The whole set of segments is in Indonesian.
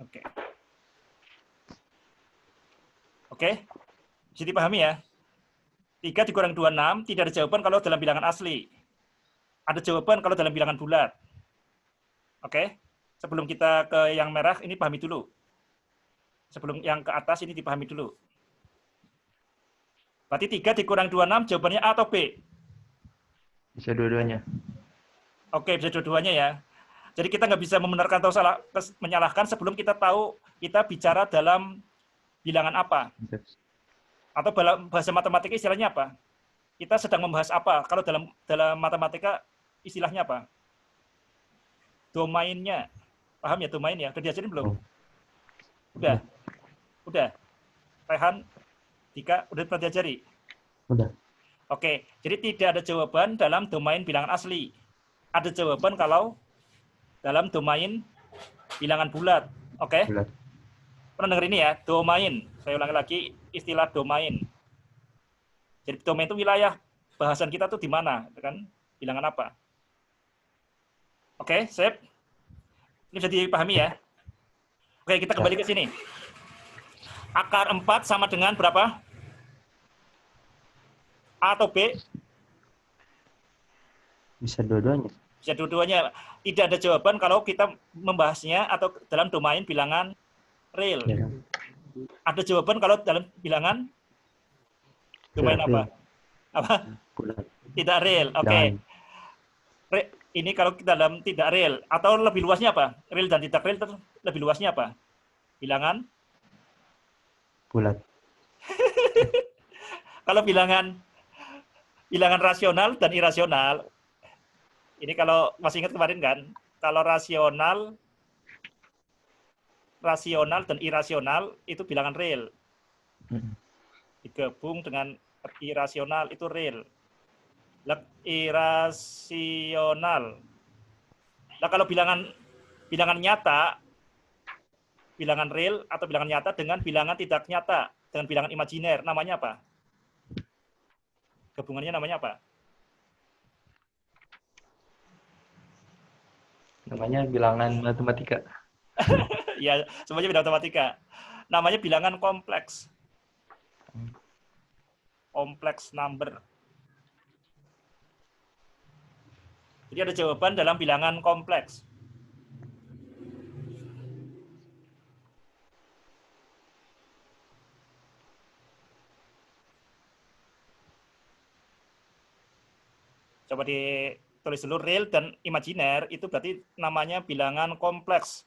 Oke. Oke, bisa dipahami ya? 3 dikurang 26, tidak ada jawaban kalau dalam bilangan asli. Ada jawaban kalau dalam bilangan bulat. Oke, sebelum kita ke yang merah, ini pahami dulu. Sebelum yang ke atas, ini dipahami dulu. Berarti 3 dikurang 26, jawabannya A atau B? Bisa dua-duanya. Oke, bisa dua-duanya ya. Jadi kita nggak bisa membenarkan atau salah, menyalahkan sebelum kita tahu kita bicara dalam bilangan apa. Atau bahasa matematika istilahnya apa? Kita sedang membahas apa? Kalau dalam matematika istilahnya apa? Domainnya. Paham ya domain ya? Udah diajarin belum? Udah? Udah? Rehan, Dika, udah pernah diajari? Udah. Oke, jadi tidak ada jawaban dalam domain bilangan asli. Ada jawaban kalau dalam domain bilangan bulat. Oke? Bulat. Pernah denger ini ya? Domain. Saya ulangi lagi istilah domain. Jadi domain itu wilayah bahasan kita tuh di mana, kan? Bilangan apa? Oke, sip. Ini bisa dipahami ya? Oke, kita kembali ke sini. Akar 4 sama dengan berapa? A atau B? Bisa dua-duanya. Bisa dua-duanya. Tidak ada jawaban kalau kita membahasnya atau dalam domain bilangan real. Ya. Ada jawaban kalau dalam bilangan domain apa? Apa? Bulat. Tidak real. Oke. Ini kalau kita dalam tidak real. Atau lebih luasnya apa? Real dan tidak real lebih luasnya apa? Bilangan? Bulat. Kalau bilangan rasional dan irasional, ini kalau masih ingat kemarin kan, kalau rasional dan irasional itu bilangan real. Digabung dengan irasional itu real. Irasional. Nah, kalau bilangan nyata, bilangan real atau bilangan nyata dengan bilangan tidak nyata, dengan bilangan imajiner, namanya apa? Gabungannya namanya apa? Namanya bilangan matematika. Ya, semuanya bilangan matematika. Namanya bilangan kompleks. Kompleks number. Jadi ada jawaban dalam bilangan kompleks. Coba ditulis dulu, real dan imajiner itu berarti namanya bilangan kompleks.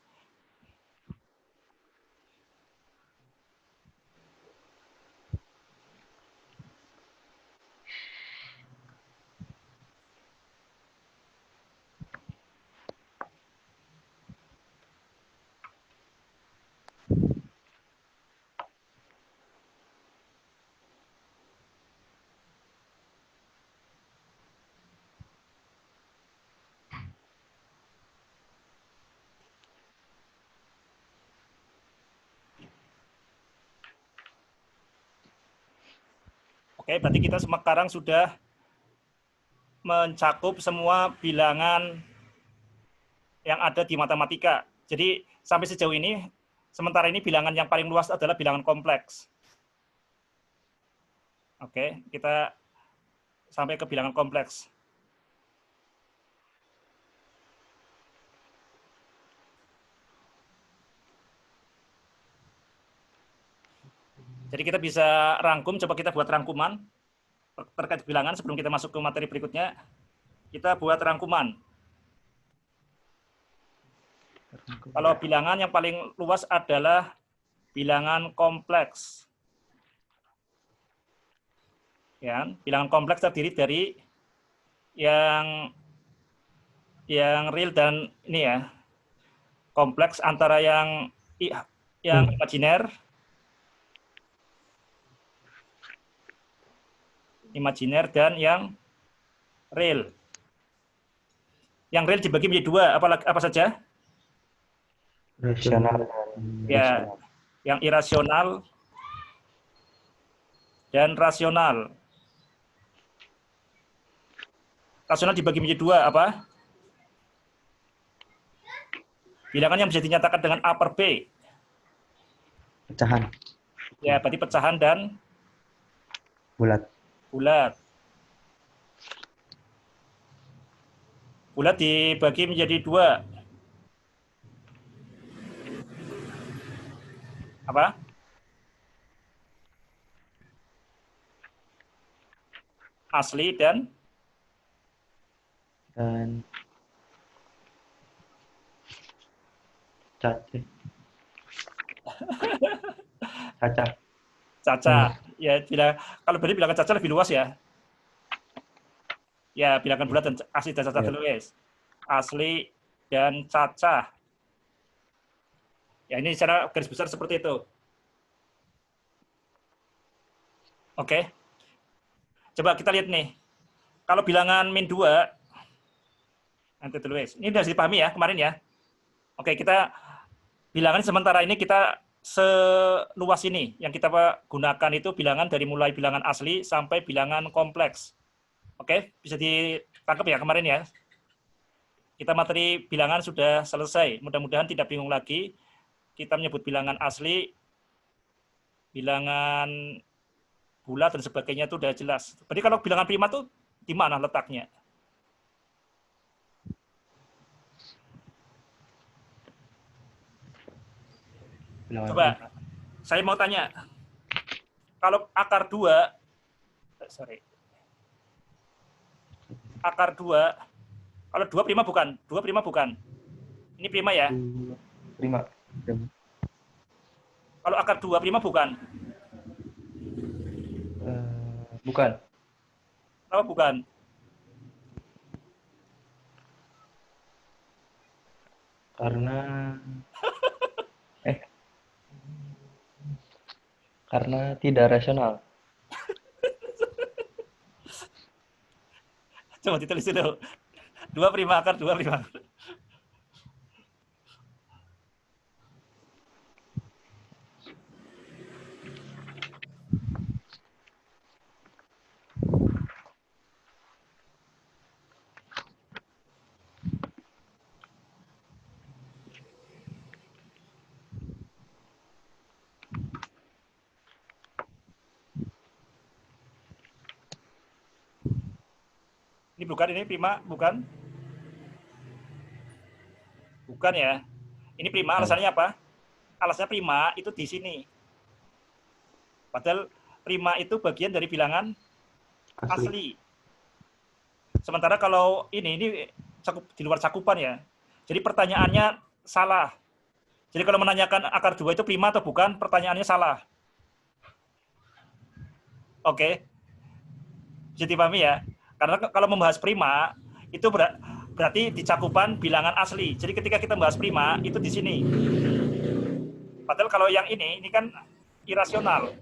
Oke, berarti kita sekarang sudah mencakup semua bilangan yang ada di matematika. Jadi sampai sejauh ini, sementara ini bilangan yang paling luas adalah bilangan kompleks. Oke, kita sampai ke bilangan kompleks. Jadi kita bisa rangkum, coba kita buat rangkuman terkait bilangan sebelum kita masuk ke materi berikutnya. Kita buat rangkuman. Kalau bilangan yang paling luas adalah bilangan kompleks. Ya, bilangan kompleks terdiri dari yang real dan ini ya, kompleks antara yang imajiner dan yang real. Yang real dibagi menjadi dua, apa saja? Rasional. Ya, yang irasional dan rasional. Rasional dibagi menjadi dua, apa? Bilangan yang bisa dinyatakan dengan A per B. Pecahan. Ya, berarti pecahan dan Bulat. bulat. Bulat dibagi menjadi dua. Apa? Asli dan Dan caca. Caca. caca. Ya, kalau berarti bilangan caca lebih luas ya. Ya, bilangan bulat dan asli dan caca Ya. dulu, guys. Asli dan caca. Ya, ini secara garis besar seperti itu. Oke. Coba kita lihat nih. Kalau bilangan min 2, nanti dulu, guys. Ini sudah dipahami ya kemarin ya. Oke, kita bilangan sementara ini kita seluas ini. Yang kita gunakan itu bilangan dari mulai bilangan asli sampai bilangan kompleks. Oke, bisa ditangkap ya kemarin ya. Kita materi bilangan sudah selesai. Mudah-mudahan tidak bingung lagi. Kita menyebut bilangan asli, bilangan bulat dan sebagainya itu sudah jelas. Berarti kalau bilangan prima itu di mana letaknya? Bilangan Coba, prima. saya mau tanya. Kalau akar 2, akar 2, kalau 2 prima bukan? 2 prima bukan? Ini prima ya? Prima. Kalau akar 2 prima bukan? Bukan. Kenapa bukan? Karena karena tidak rasional. Coba ditulis dulu. 2 prima akar 2 prima. Ini bukan, ini prima, bukan? Bukan ya. Ini prima, alasannya apa? Alasannya prima itu di sini. Padahal prima itu bagian dari bilangan asli. Sementara kalau ini di luar cakupan ya. Jadi pertanyaannya salah. Jadi kalau menanyakan akar 2 itu prima atau bukan, pertanyaannya salah. Oke. Bisa dipahami ya. Karena kalau membahas prima, itu berarti di cakupan bilangan asli. Jadi ketika kita membahas prima, itu di sini. Padahal kalau yang ini kan irasional.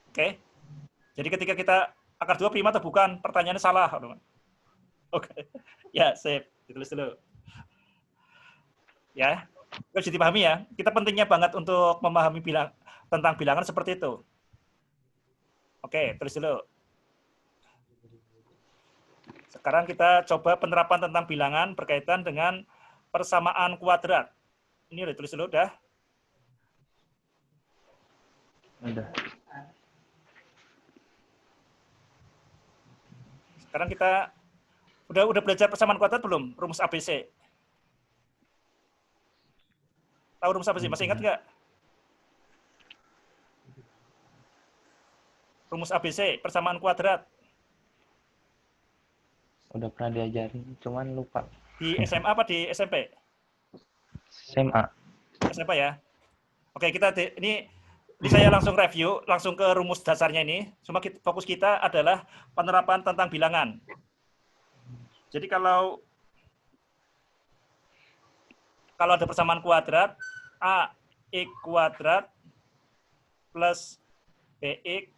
Oke. Jadi ketika kita akar 2 prima atau bukan, pertanyaannya salah. Oke. Ya, sip. Ditulis dulu. Ya. Bisa dipahami ya. Kita pentingnya banget untuk memahami tentang bilangan seperti itu. Oke, tulis dulu. Sekarang kita coba penerapan tentang bilangan berkaitan dengan persamaan kuadrat. Ini udah tulis dulu, udah? Udah. Sekarang kita udah belajar persamaan kuadrat belum? Rumus ABC. Tahu rumus ABC? Masih ingat nggak? Rumus ABC, persamaan kuadrat. Udah pernah diajarin, cuman lupa. Di SMA apa di SMP? SMA. SMA ya. Oke, ini saya langsung review, langsung ke rumus dasarnya ini. Cuma fokus kita adalah penerapan tentang bilangan. Jadi kalau ada persamaan kuadrat, AX kuadrat plus BX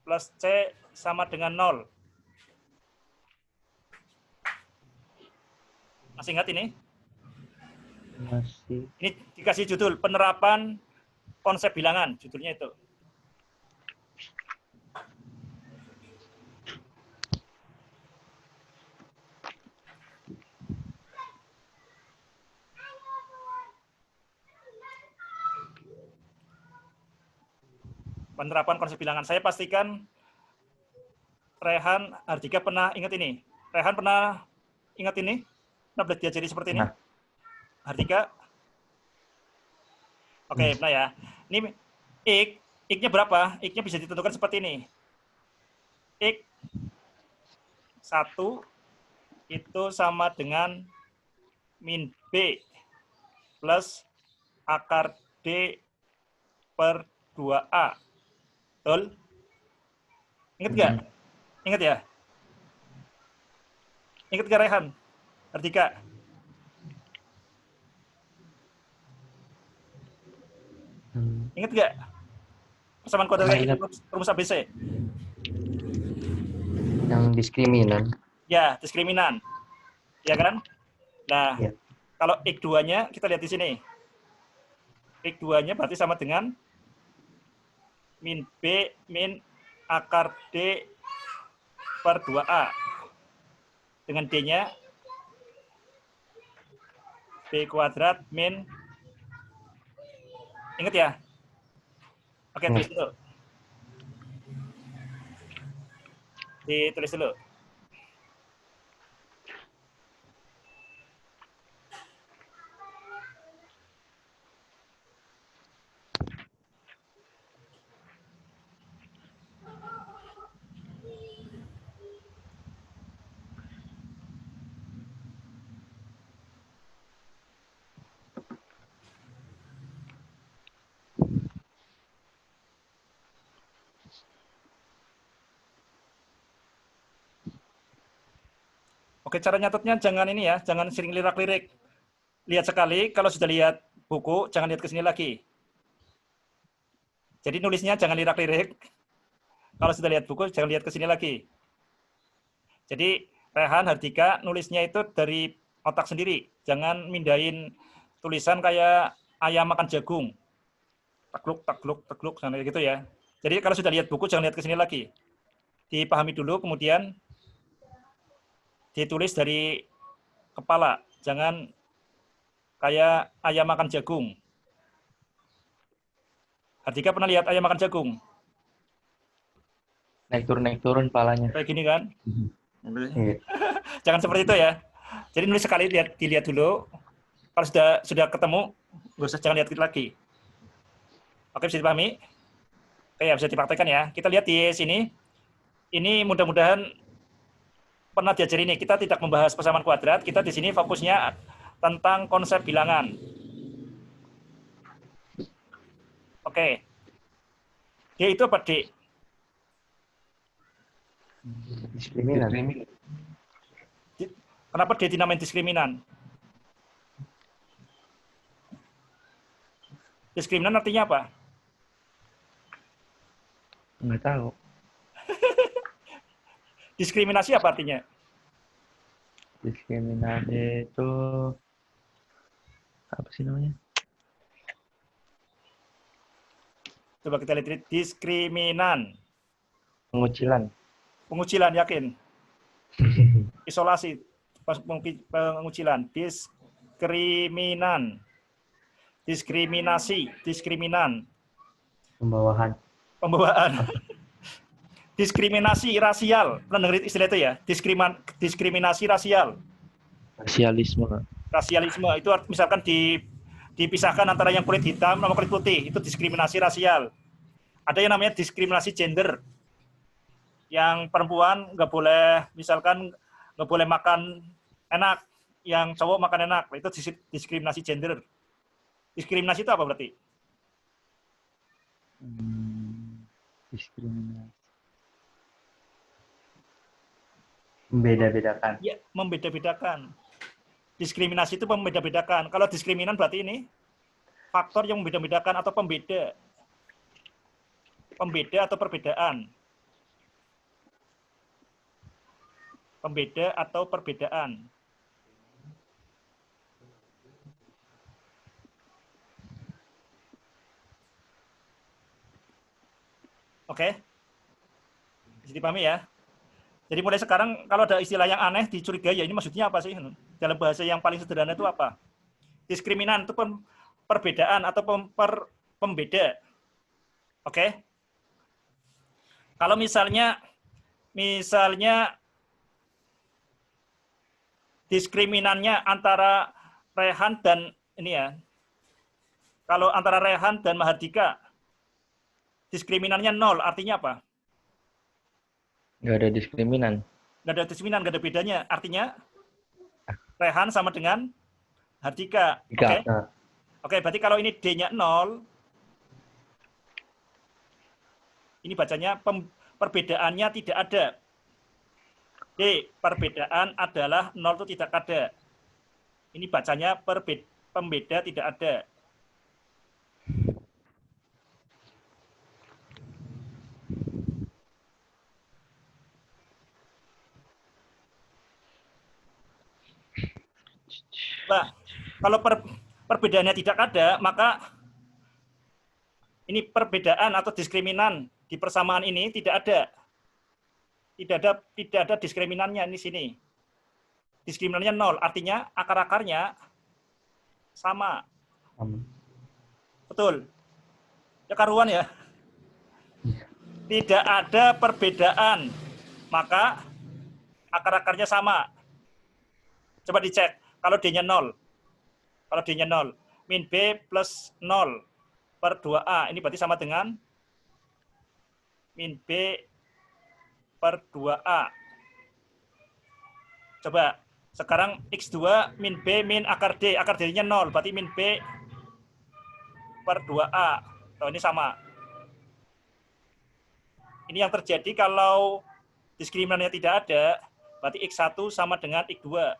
plus C sama dengan 0. Masih ingat ini? Masih. Ini dikasih judul penerapan konsep bilangan, judulnya itu. Penerapan konsep bilangan. Saya pastikan Rehan, Hardika pernah ingat ini. Rehan pernah ingat ini? Pernah belajar diajari seperti ini? Nah. Hardika? Oke, nah ya. Ini X-nya berapa? X-nya bisa ditentukan seperti ini. X 1 itu sama dengan min B plus akar D per 2A. Betul? Ingat nggak? Ingat ya? Ingat nggak Rehan? Hardika? Ingat nggak? Persamaan kuadrat rumus ABC. Yang diskriminan. Ya, diskriminan. Ya kan? Nah, Ya. kalau X2-nya kita lihat di sini. X2-nya berarti sama dengan min B min akar D per 2A. Dengan D-nya B kuadrat min, ingat ya? Oke, tulis dulu. Ditulis dulu. Oke, cara nyatetnya jangan ini ya, jangan sering lirak-lirik. Lihat sekali, kalau sudah lihat buku, jangan lihat ke sini lagi. Jadi nulisnya jangan lirak-lirik. Kalau sudah lihat buku, jangan lihat ke sini lagi. Jadi Rehan, Hardika, nulisnya itu dari otak sendiri. Jangan mindahin tulisan kayak ayam makan jagung. Takluk, takluk, takluk, sampai gitu ya. Jadi kalau sudah lihat buku, jangan lihat ke sini lagi. Dipahami dulu, kemudian ditulis dari kepala. Jangan kayak ayam makan jagung. Hardika pernah lihat ayam makan jagung? Naik turun palanya. Kayak gini kan? Iya. Jangan seperti itu ya. Jadi nulis sekali, dilihat dulu. Kalau sudah ketemu, nggak usah, jangan lihat lagi. Oke, bisa dipahami? Oke, ya, bisa dipraktekkan ya. Kita lihat di sini. Ini mudah-mudahan pernah diajari ini. Kita tidak membahas persamaan kuadrat. Kita di sini fokusnya tentang konsep bilangan. Oke. D itu apa, D? Diskriminan. Kenapa D dinamain diskriminan? Diskriminan artinya apa? Nggak tahu. Diskriminasi apa artinya? Diskriminasi itu apa sih namanya? Coba kita lihat. Diskriminan. Pengucilan. Pengucilan, yakin? Isolasi. Pengucilan. Diskriminan. Diskriminasi. Diskriminan. Pembawahan. Pembawaan. Diskriminasi rasial. Pernah dengar istilah itu ya? Diskriminasi rasial. Rasialisme. Rasialisme itu misalkan dipisahkan antara yang kulit hitam sama kulit putih. Itu diskriminasi rasial. Ada yang namanya diskriminasi gender. Yang perempuan nggak boleh, misalkan nggak boleh makan enak. Yang cowok makan enak. Itu diskriminasi gender. Diskriminasi itu apa berarti? Diskriminasi. Membeda-bedakan. Ya, membeda-bedakan. Diskriminasi itu membeda-bedakan. Kalau diskriminan berarti ini faktor yang membeda-bedakan atau pembeda. Pembeda atau perbedaan. Pembeda atau perbedaan. Oke? Bisa dipahami ya? Jadi mulai sekarang kalau ada istilah yang aneh dicurigai, ya ini maksudnya apa sih? Dalam bahasa yang paling sederhana itu apa? Diskriminan itu perbedaan atau pembeda. Oke? Kalau misalnya diskriminannya antara Rehan dan ini ya. Kalau antara Rehan dan Mahardika diskriminannya 0, artinya apa? Nggak ada diskriminan. Nggak ada diskriminan, nggak ada bedanya. Artinya Rehan sama dengan Hardika. Oke? Tiga. Oke, berarti kalau ini D-nya 0, ini bacanya perbedaannya tidak ada. D, perbedaan adalah 0 itu tidak ada. Ini bacanya pembeda tidak ada. Nah, kalau perbedaannya tidak ada, maka ini perbedaan atau diskriminan di persamaan ini tidak ada. Tidak ada diskriminannya di sini. Diskriminannya 0, artinya akar-akarnya sama. Betul. Ya karuan ya. Tidak ada perbedaan, maka akar-akarnya sama. Coba dicek. Kalau D-nya 0. Kalau D-nya 0. Min B plus 0 per 2A. Ini berarti sama dengan min B per 2A. Coba. Sekarang X2 min B min akar D. Akar D-nya 0. Berarti min B per 2A. Oh, ini sama. Ini yang terjadi kalau diskriminannya tidak ada. Berarti X1 sama dengan X2.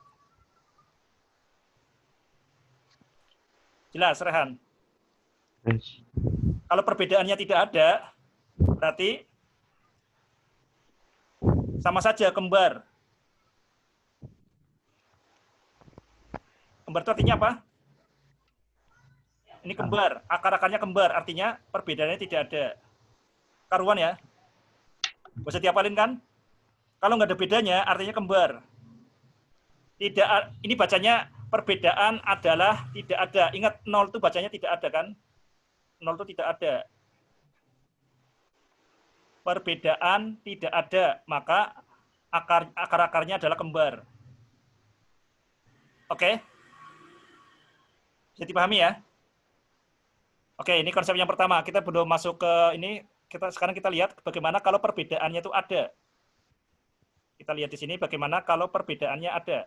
Jelas, Rehan? Kalau perbedaannya tidak ada, berarti sama saja kembar. Kembar itu artinya apa? Ini kembar, akar-akarnya kembar, artinya perbedaannya tidak ada. Karuan ya? Bisa diapalin kan? Kalau nggak ada bedanya, artinya kembar. Tidak, ini bacanya perbedaan adalah tidak ada. Ingat 0 itu bacanya tidak ada kan? 0 itu tidak ada. Perbedaan tidak ada, maka akar-akarnya adalah kembar. Oke? Bisa dipahami ya? Oke, ini konsep yang pertama. Kita belum masuk ke ini. Sekarang kita lihat bagaimana kalau perbedaannya itu ada. Kita lihat di sini bagaimana kalau perbedaannya ada.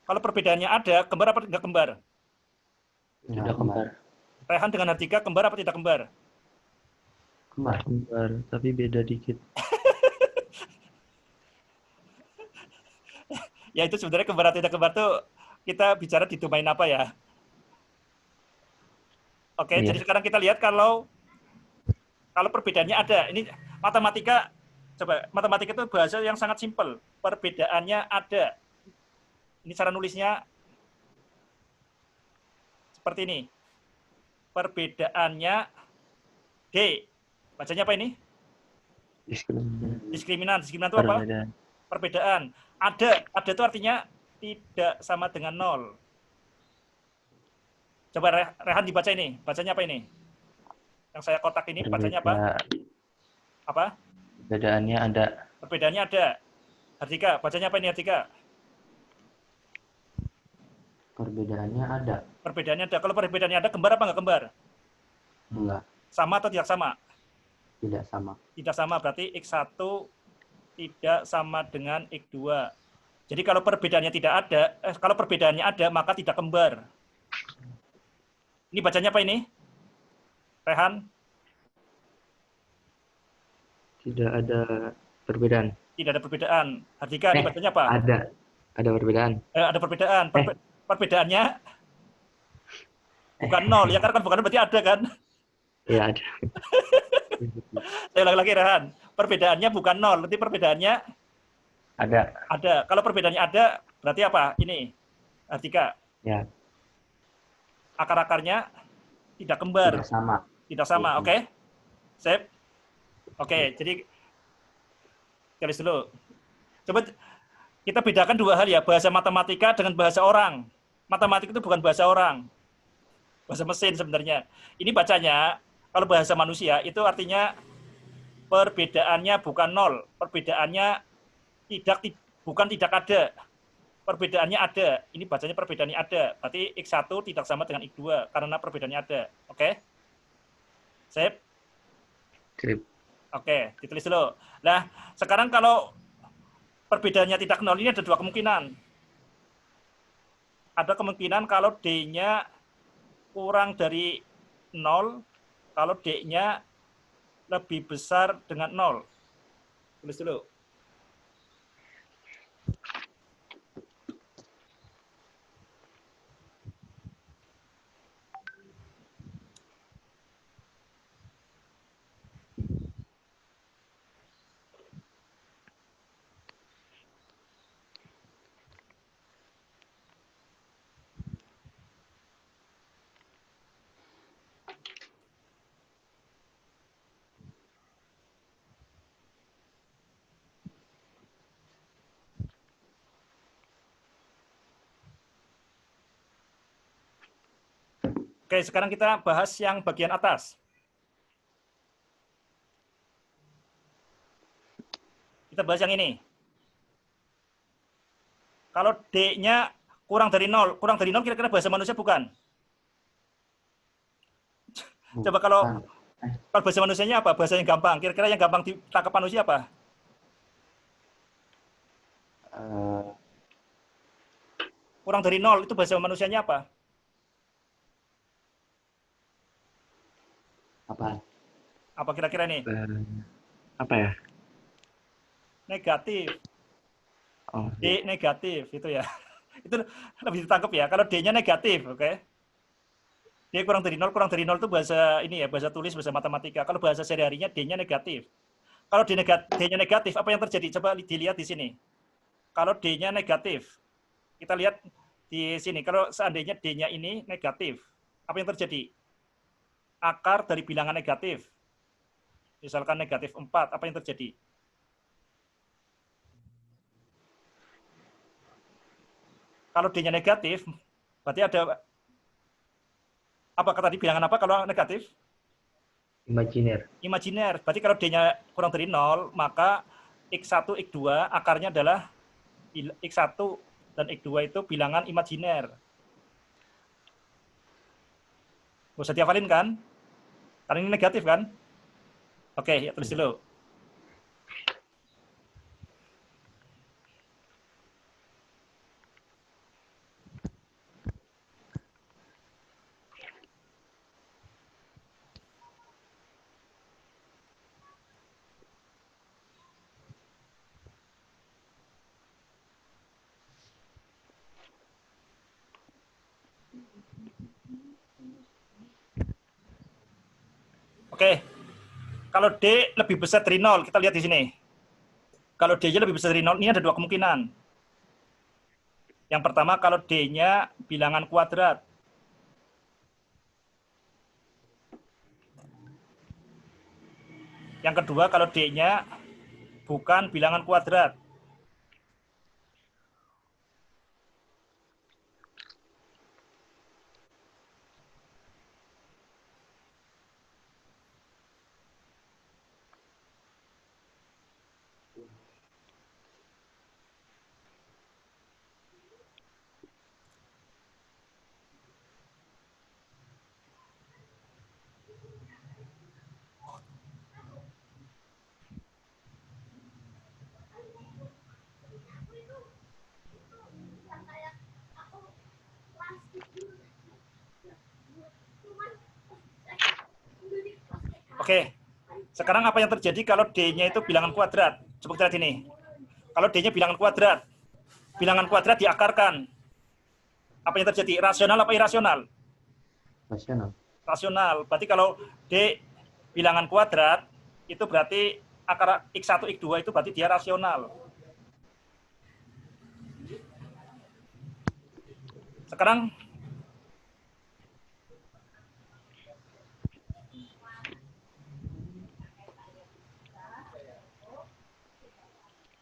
Kalau perbedaannya ada, kembar apa tidak kembar? Tidak kembar. Rehan dengan Hardika kembar apa tidak kembar? Kembar, tapi beda dikit. Ya itu sebenarnya kembar atau tidak kembar itu kita bicara di domain apa ya? Oke, Iya. jadi sekarang kita lihat kalau perbedaannya ada. Ini matematika, coba matematika itu bahasa yang sangat simpel. Perbedaannya ada. Ini cara nulisnya seperti ini. Perbedaannya D. Bacanya apa ini? Diskriminan. Diskriminan itu apa? Perbedaan. Ada itu artinya tidak sama dengan 0. Coba Rehan dibaca ini. Bacanya apa ini? Yang saya kotak ini bacanya apa? Apa? Perbedaannya ada. Perbedaannya ada. Hardika, bacanya apa ini Hardika? Perbedaannya ada. Perbedaannya ada. Kalau perbedaannya ada, kembar apa nggak kembar? Enggak. Sama atau tidak sama? Tidak sama. Tidak sama, berarti X1 tidak sama dengan X2. Jadi kalau perbedaannya tidak ada, kalau perbedaannya ada, maka tidak kembar. Ini bacanya apa ini? Rehan? Tidak ada perbedaan. Tidak ada perbedaan. Hardika, ini bacanya apa? Ada perbedaan. Ada perbedaan. Perbedaannya bukan 0. Ya karena kan bukan berarti ada kan? Ya ada. Saya ulang lagi Rehan. Perbedaannya bukan 0. Nanti perbedaannya Ada. ada. Kalau perbedaannya ada, berarti apa? Ini. Hardika. Ya. Akar-akarnya tidak kembar. Tidak sama. Tidak sama, oke? Sip. Oke, jadi tulis dulu. Coba kita bedakan dua hal ya, bahasa matematika dengan bahasa orang. Matematika itu bukan bahasa orang. bahasa mesin sebenarnya. Ini bacanya, kalau bahasa manusia itu artinya perbedaannya bukan nol, perbedaannya bukan tidak ada, perbedaannya ada. Ini bacanya perbedaannya ada, berarti X1 tidak sama dengan X2 karena perbedaannya ada. Oke? Sip? Sip. Oke, ditulis dulu. Nah, sekarang kalau perbedaannya tidak nol, ini ada dua kemungkinan. Ada kemungkinan kalau D-nya kurang dari 0, kalau D-nya lebih besar dengan 0. Tulis dulu. Oke, sekarang kita bahas yang bagian atas. Kita bahas yang ini. Kalau D-nya kurang dari 0 kira-kira bahasa manusia bukan? Coba kalau bahasa manusianya apa? Bahasa yang gampang. Kira-kira yang gampang ditangkap manusia apa? Kurang dari 0 itu bahasa manusianya apa? Apa kira-kira nih? Apa ya? Negatif. Oh, D negatif itu ya. Itu lebih ditangkap ya. Kalau D-nya negatif, oke. D kurang dari 0 itu bahasa ini ya, bahasa tulis, bahasa matematika. Kalau bahasa sehari-harinya D-nya negatif. Kalau D-nya negatif, apa yang terjadi? Coba dilihat di sini. Kalau D-nya negatif, kita lihat di sini. Kalau seandainya D-nya ini negatif, apa yang terjadi? Akar dari bilangan negatif. Misalkan negatif 4, apa yang terjadi? Kalau D-nya negatif, berarti ada apa tadi bilangan apa kalau negatif? imajiner. Imajiner. Berarti kalau D-nya kurang dari 0, maka X1, X2 akarnya adalah X1 dan X2 itu bilangan imajiner. Gak usah dihafalin kan? Karena ini negatif kan? Oke, ya tulis dulu. Oke, kalau D lebih besar dari 0, kita lihat di sini. Kalau D-nya lebih besar dari 0, ini ada dua kemungkinan. Yang pertama, kalau D-nya bilangan kuadrat. Yang kedua, kalau D-nya bukan bilangan kuadrat. Oke, sekarang apa yang terjadi kalau D-nya itu bilangan kuadrat? Coba kita lihat ini. Kalau D-nya bilangan kuadrat diakarkan. Apa yang terjadi? Rasional apa irasional? Rasional. Rasional. Berarti kalau D bilangan kuadrat, itu berarti akar X1, X2 itu berarti dia rasional. Sekarang